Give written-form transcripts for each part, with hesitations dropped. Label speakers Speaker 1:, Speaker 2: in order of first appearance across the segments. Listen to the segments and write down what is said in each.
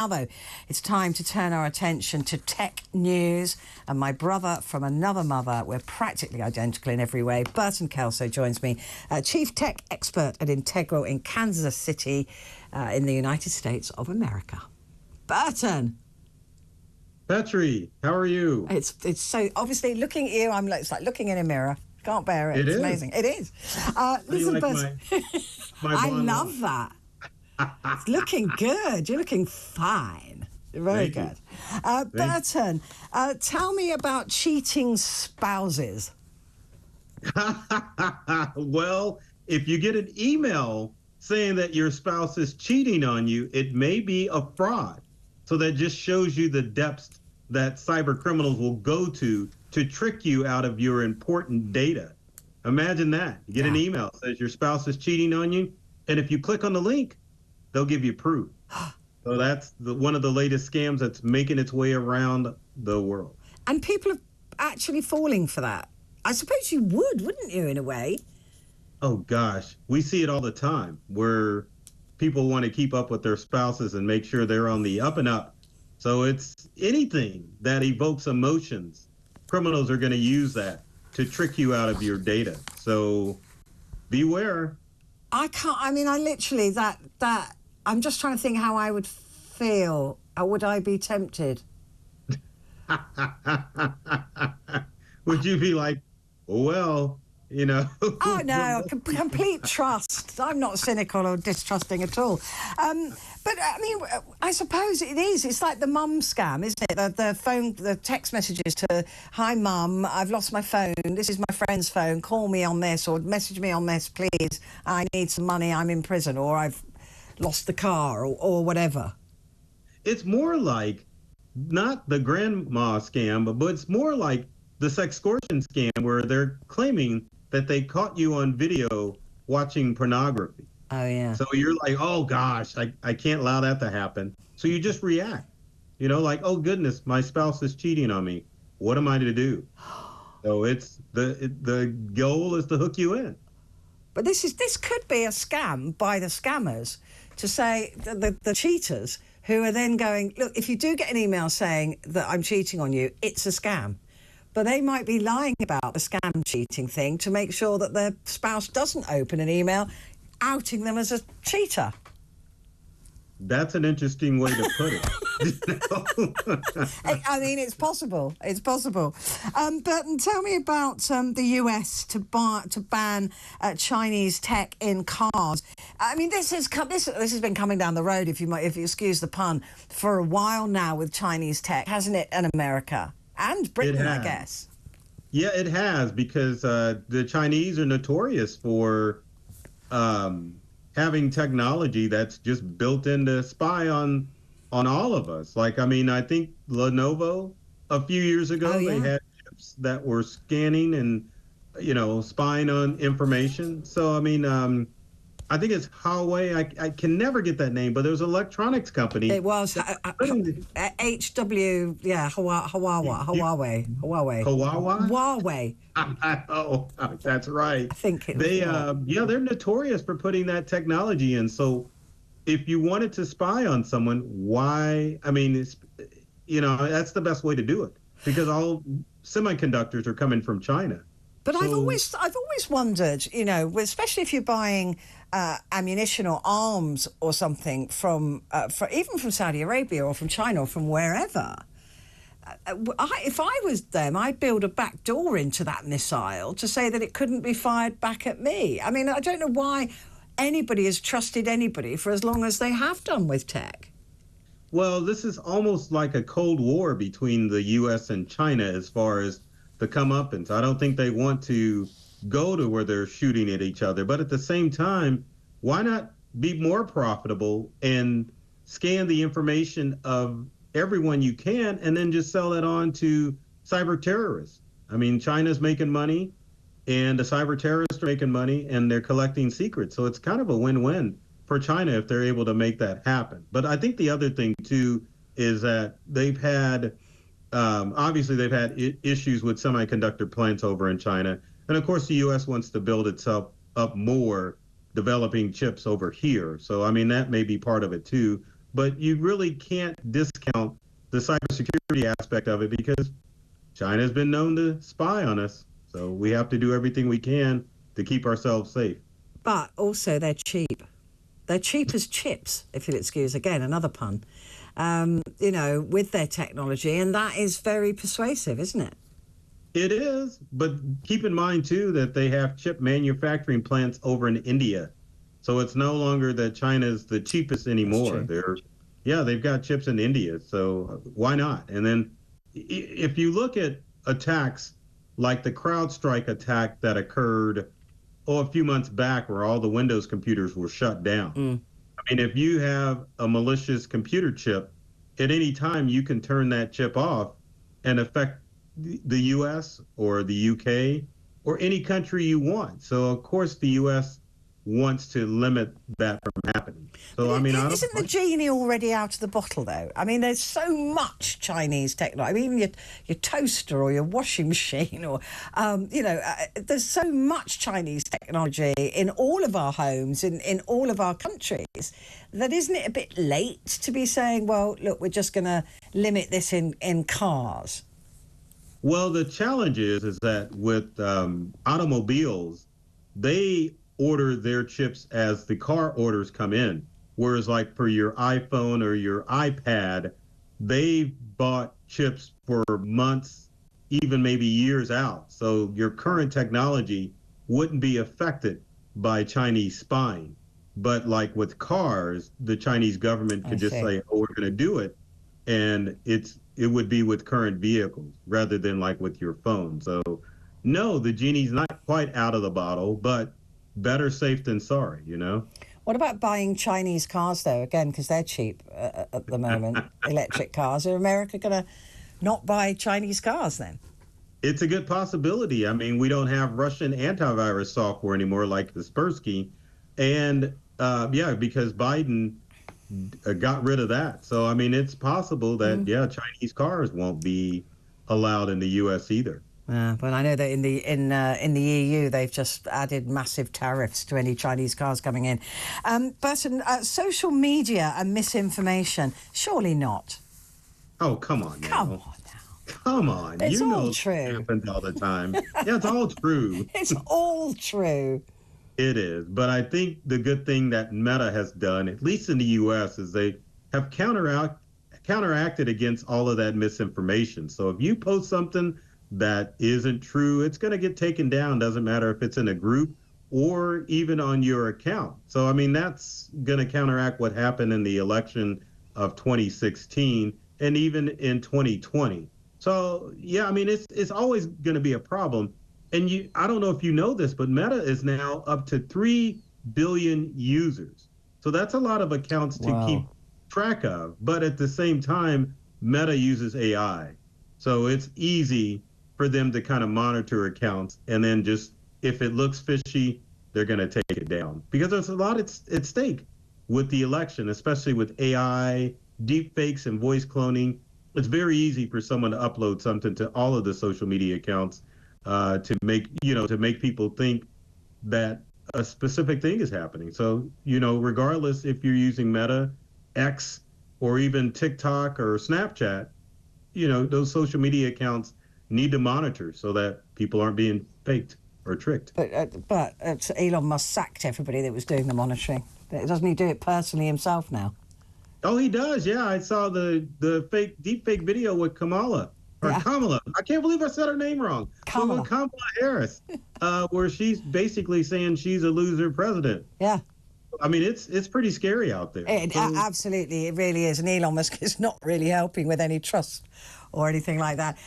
Speaker 1: Now, though, it's time to turn our attention to tech news. And my brother from another mother, we're practically identical in every way, Burton Kelso joins me, Chief Tech Expert at Integral in Kansas City in the United States of America. Burton.
Speaker 2: Petri, how are you?
Speaker 1: It's so, obviously, looking at you, it's like looking in a mirror. Can't bear it. It's amazing. It is. Listen,
Speaker 2: like
Speaker 1: Burton.
Speaker 2: my
Speaker 1: I love that. It's looking good. You're looking fine. Very good. Burton, tell me about cheating spouses.
Speaker 2: Well, if you get an email saying that your spouse is cheating on you, it may be a fraud. So that just shows you the depths that cyber criminals will go to trick you out of your important data. Imagine that. You get an email that says your spouse is cheating on you, and if you click on the link, they'll give you proof. So that's one of the latest scams that's making its way around the world.
Speaker 1: And people are actually falling for that. I suppose you would, wouldn't you, in a way?
Speaker 2: Oh, gosh. We see it all the time where people want to keep up with their spouses and make sure they're on the up and up. So it's anything that evokes emotions. Criminals are going to use that to trick you out of your data. So beware.
Speaker 1: I literally, I'm just trying to think how I would feel. Would I be tempted?
Speaker 2: Would you be like, well, you know?
Speaker 1: Oh, no, complete trust. I'm not cynical or distrusting at all. But, I suppose it is. It's like the mum scam, isn't it? The text messages to, hi, mum, I've lost my phone. This is my friend's phone. Call me on this or message me on this, please. I need some money. I'm in prison or I've lost the car or whatever.
Speaker 2: It's more like not the grandma scam, but it's more like the sextortion scam where they're claiming that they caught you on video watching pornography.
Speaker 1: Oh, yeah.
Speaker 2: So you're like, oh, gosh, I can't allow that to happen. So you just react, like, oh, goodness, my spouse is cheating on me. What am I to do? So it's the goal is to hook you in.
Speaker 1: But this could be a scam by the scammers to say the cheaters who are then going, look, if you do get an email saying that I'm cheating on you, it's a scam. But they might be lying about the scam cheating thing to make sure that their spouse doesn't open an email outing them as a cheater.
Speaker 2: That's an interesting way to put it.
Speaker 1: It's possible. It's possible. Burton, tell me about the US to ban Chinese tech in cars. This has been coming down the road, if you excuse the pun, for a while now with Chinese tech, hasn't it, in America? And Britain, I guess.
Speaker 2: Yeah, it has, because the Chinese are notorious for having technology that's just built in to spy on all of us. Like, I think Lenovo, a few years ago, they had chips that were scanning and, spying on information. So, I think it's Huawei. I can never get that name, but there was an electronics company.
Speaker 1: It was HW, Huawei. Huawei.
Speaker 2: Oh, that's right.
Speaker 1: I think it was.
Speaker 2: They're notorious for putting that technology in. So if you wanted to spy on someone, why? It's, that's the best way to do it, because all semiconductors are coming from China.
Speaker 1: But I've always wondered, especially if you're buying ammunition or arms or something even from Saudi Arabia or from China or from wherever. If I was them, I'd build a back door into that missile to say that it couldn't be fired back at me. I don't know why anybody has trusted anybody for as long as they have done with tech.
Speaker 2: Well, this is almost like a Cold War between the U.S. and China as far as the comeuppance. I don't think they want to go to where they're shooting at each other. But at the same time, why not be more profitable and scan the information of everyone you can and then just sell it on to cyber terrorists? China's making money and the cyber terrorists are making money and they're collecting secrets. So it's kind of a win-win for China if they're able to make that happen. But I think the other thing, too, is that they've had issues with semiconductor plants over in China. And of course, the U.S. wants to build itself up more, developing chips over here. So, that may be part of it, too. but you really can't discount the cybersecurity aspect of it because China's been known to spy on us. So we have to do everything we can to keep ourselves safe.
Speaker 1: But also they're cheap. They're cheap as chips, if you'll excuse, again, another pun, with their technology. And that is very persuasive, isn't it?
Speaker 2: It is. But keep in mind, too, that they have chip manufacturing plants over in India. So it's no longer that China's the cheapest anymore. They've got chips in India. So why not? And then if you look at attacks like the CrowdStrike attack that occurred a few months back where all the Windows computers were shut down. I mean, if you have a malicious computer chip, at any time you can turn that chip off and affect the U.S. or the U.K. or any country you want. So, of course, the U.S. wants to limit that from happening. So,
Speaker 1: isn't the genie already out of the bottle, though? I mean, there's so much Chinese technology. I mean, even your toaster or your washing machine, or there's so much Chinese technology in all of our homes, in all of our countries. That isn't it a bit late to be saying, well, look, we're just going to limit this in cars?
Speaker 2: Well, the challenge is that with automobiles, they order their chips as the car orders come in. Whereas like for your iPhone or your iPad, they bought chips for months, even maybe years out. So your current technology wouldn't be affected by Chinese spying. But like with cars, the Chinese government could just say, oh, we're going to do it. And it would be with current vehicles rather than like with your phone. So no, the genie's not quite out of the bottle, but better safe than sorry,
Speaker 1: What about buying Chinese cars, though, again, because they're cheap at the moment, electric cars? Are America going to not buy Chinese cars then?
Speaker 2: It's a good possibility. I mean, we don't have Russian antivirus software anymore like Kaspersky. And, because Biden got rid of that. So, I mean, it's possible that, Chinese cars won't be allowed in the U.S. either.
Speaker 1: But I know that in the EU they've just added massive tariffs to any Chinese cars coming in. Burton, social media and misinformation, surely not.
Speaker 2: Oh, come on now. Come on.
Speaker 1: It's all
Speaker 2: true.
Speaker 1: It
Speaker 2: happens all the time. Yeah, it's all true.
Speaker 1: It's all true.
Speaker 2: It is. But I think the good thing that Meta has done, at least in the U.S., is they have counteracted against all of that misinformation. So if you post something that isn't true, it's going to get taken down. Doesn't matter if it's in a group or even on your account. So, I mean, that's going to counteract what happened in the election of 2016 and even in 2020. So, yeah, I mean, it's always going to be a problem. And I don't know if you know this, but Meta is now up to 3 billion users. So that's a lot of accounts to keep track of. But at the same time, Meta uses AI. So it's easy for them to kind of monitor accounts, and then just if it looks fishy, they're going to take it down. Because there's a lot at stake with the election, especially with AI, deep fakes, and voice cloning. It's very easy for someone to upload something to all of the social media accounts to make people think that a specific thing is happening. So, regardless if you're using Meta, X, or even TikTok or Snapchat, those social media accounts need to monitor so that people aren't being faked or tricked.
Speaker 1: But Elon Musk sacked everybody that was doing the monitoring. Doesn't he do it personally himself now?
Speaker 2: Oh, he does. Yeah, I saw the deep fake video with Kamala. I can't believe I said her name wrong.
Speaker 1: Kamala
Speaker 2: Harris, where she's basically saying she's a loser president.
Speaker 1: Yeah.
Speaker 2: I mean, it's pretty scary out there.
Speaker 1: Absolutely, it really is. And Elon Musk is not really helping with any trust or anything like that.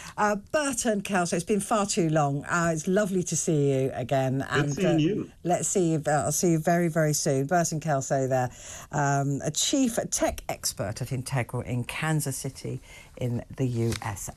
Speaker 1: Burton Kelso, it's been far too long. It's lovely to see you again.
Speaker 2: Good seeing you.
Speaker 1: Let's see you. I'll see you very, very soon. Burton Kelso there, a chief tech expert at Integral in Kansas City in the USA.